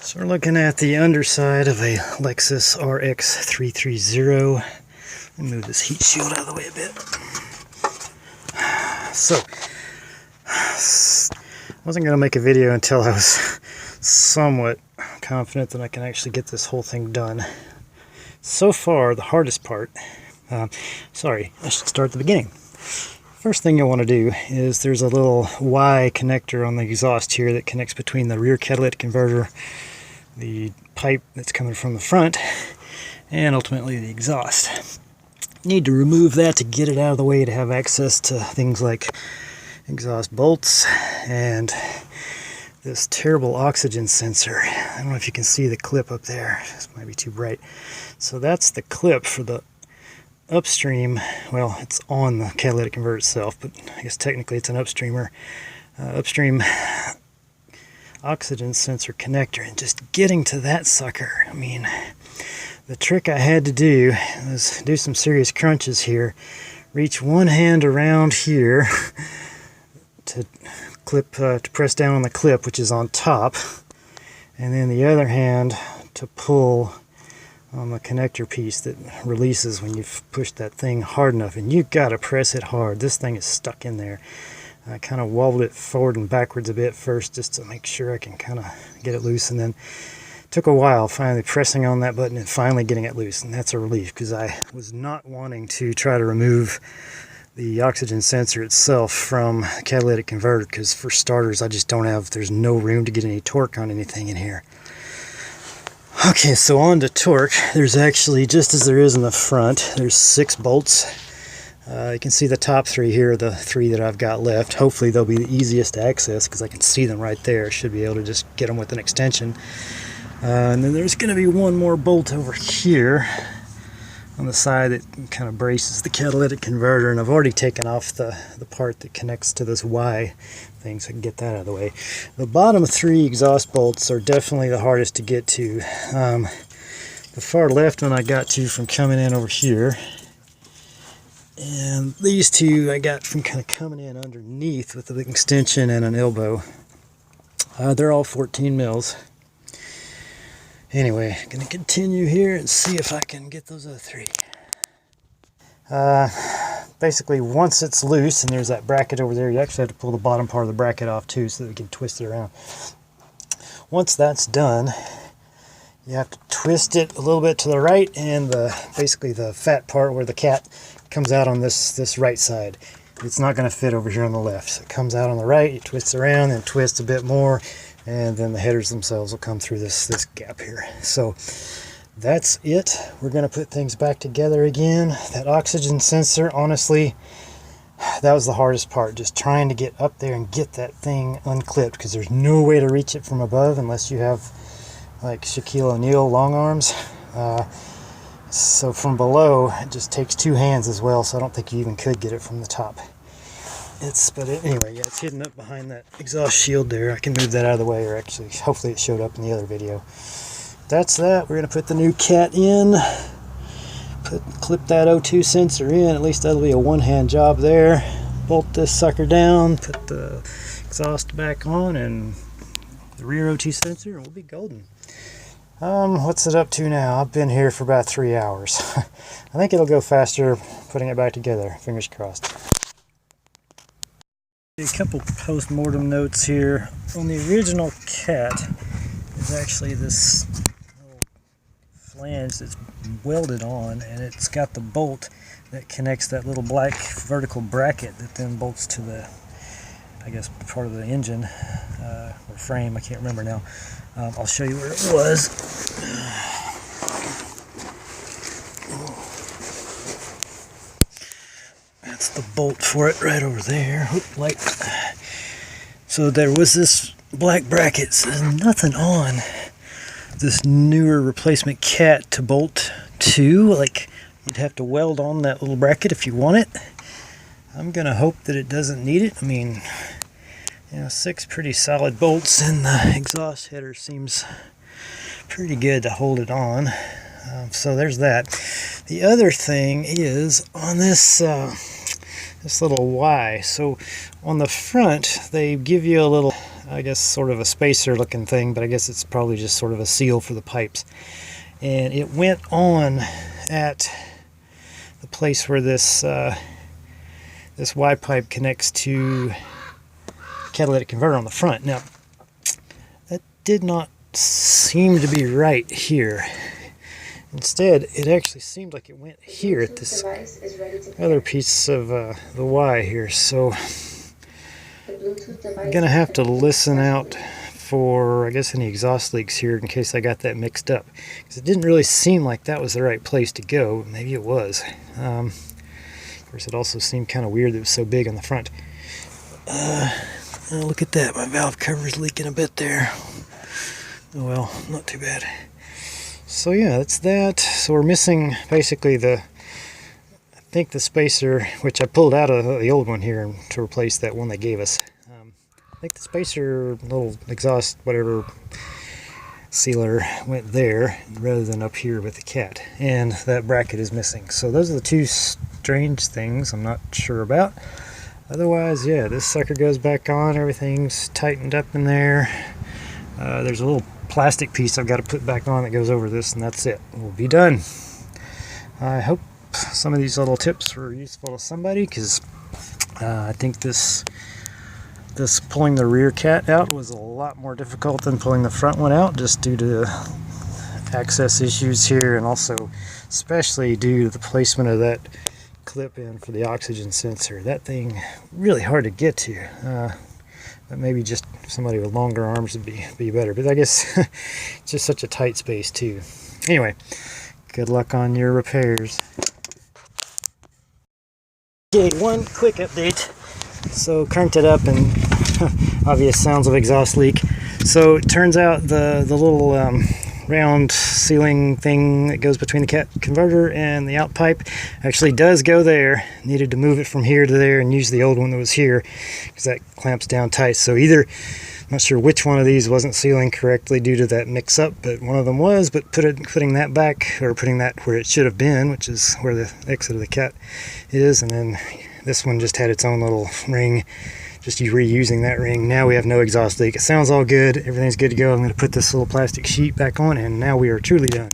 So we're looking at the underside of a Lexus RX330. Let me move this heat shield out of the way a bit. So, I wasn't going to make a video until I was somewhat confident that I can actually get this whole thing done. So far, the hardest part, sorry, I should start at the beginning. First thing you'll want to do is there's a little Y connector on the exhaust here that connects between the rear catalytic converter, the pipe that's coming from the front, and ultimately the exhaust. You need to remove that to get it out of the way to have access to things like exhaust bolts and this terrible oxygen sensor. I don't know if you can see the clip up there. This might be too bright. So that's the clip for the upstream. Well, it's on the catalytic converter itself, but I guess technically it's an upstream oxygen sensor connector. And just getting to that sucker, I mean, the trick I had to do was do some serious crunches here. Reach one hand around here to clip, to press down on the clip, which is on top, and then the other hand to pull on the connector piece that releases when you've pushed that thing hard enough. And you've got to press it hard. This thing is stuck in there. I kind of wobbled it forward and backwards a bit first just to make sure I can kind of get it loose, and then took a while finally pressing on that button and finally getting it loose. And that's a relief, because I was not wanting to try to remove the oxygen sensor itself from the catalytic converter, because for starters I just don't have, there's no room to get any torque on anything in here. Okay, so on to torque. There's actually, just as there is in the front, there's 6 bolts. You can see the top 3 here, the 3 that I've got left. Hopefully they'll be the easiest to access because I can see them right there. Should be able to just get them with an extension. And then there's going to be one more bolt over here on the side that kind of braces the catalytic converter, and I've already taken off the part that connects to this Y thing, so I can get that out of the way. The bottom 3 exhaust bolts are definitely the hardest to get to. The far left one I got to from coming in over here, and these 2 I got from kind of coming in underneath with an extension and an elbow. They're all 14 mils. Anyway, I'm going to continue here and see if I can get those other 3. Basically, once it's loose, and there's that bracket over there, you actually have to pull the bottom part of the bracket off too so that we can twist it around. Once that's done, you have to twist it a little bit to the right, and basically the fat part where the cat comes out on this right side. It's not going to fit over here on the left. So it comes out on the right, you twist around, and twist a bit more, and then the headers themselves will come through this gap here. So that's it. We're going to put things back together again. That oxygen sensor, honestly, that was the hardest part, just trying to get up there and get that thing unclipped, because there's no way to reach it from above unless you have like Shaquille O'Neal long arms. So from below it just takes 2 hands as well, so I don't think you even could get it from the top. Anyway, yeah, it's hidden up behind that exhaust shield there. I can move that out of the way, or actually, hopefully it showed up in the other video. That's that. We're going to put the new cat in, clip that O2 sensor in. At least that'll be a one-hand job there. Bolt this sucker down, put the exhaust back on, and the rear O2 sensor, and we'll be golden. What's it up to now? I've been here for about 3 hours. I think it'll go faster putting it back together. Fingers crossed. A couple post-mortem notes here. On the original cat, there's actually this little flange that's welded on, and it's got the bolt that connects that little black vertical bracket that then bolts to the, I guess, part of the engine or frame. I can't remember now. I'll show you where it was. That's the bolt for it right over there. So there was this black bracket. So there's nothing on this newer replacement cat to bolt to. Like, you'd have to weld on that little bracket if you want it. I'm gonna hope that it doesn't need it. I mean, you know, 6 pretty solid bolts, and the exhaust header seems pretty good to hold it on. So there's that. The other thing is on this this little Y. So on the front they give you a little I guess sort of a spacer looking thing, but I guess it's probably just sort of a seal for the pipes. And it went on at the place where this this Y pipe connects to catalytic converter on the front. Now, that did not seem to be right here. Instead, it actually seemed like it went here at this other piece of the Y here. So I'm gonna have to listen out for, I guess, any exhaust leaks here in case I got that mixed up, because it didn't really seem like that was the right place to go. Maybe it was. Of course, it also seemed kind of weird that it was so big on the front. Look at that, my valve cover's leaking a bit there. Oh well, not too bad. So yeah, that's that. So we're missing basically I think the spacer, which I pulled out of the old one here to replace that one they gave us. I think the spacer, little exhaust, whatever, sealer went there rather than up here with the cat. And that bracket is missing. So those are the two strange things I'm not sure about. Otherwise, yeah, this sucker goes back on. Everything's tightened up in there. There's a little plastic piece I've got to put back on that goes over this, and that's it. We'll be done. I hope some of these little tips were useful to somebody, because I think this pulling the rear cat out was a lot more difficult than pulling the front one out, just due to access issues here, and also especially due to the placement of that clip in for the oxygen sensor. That thing really hard to get to. But maybe just somebody with longer arms would be better. But I guess it's just such a tight space too. Anyway, good luck on your repairs. Okay, one quick update. So cranked it up, and obvious sounds of exhaust leak. So it turns out the little round sealing thing that goes between the cat converter and the out pipe actually does go there. Needed to move it from here to there and use the old one that was here, because that clamps down tight. So either, I'm not sure which one of these wasn't sealing correctly due to that mix up, but one of them was. But putting that back, or putting that where it should have been, which is where the exit of the cat is, and then this one just had its own little ring, just reusing that ring. Now we have no exhaust leak. It sounds all good. Everything's good to go. I'm going to put this little plastic sheet back on, and now we are truly done.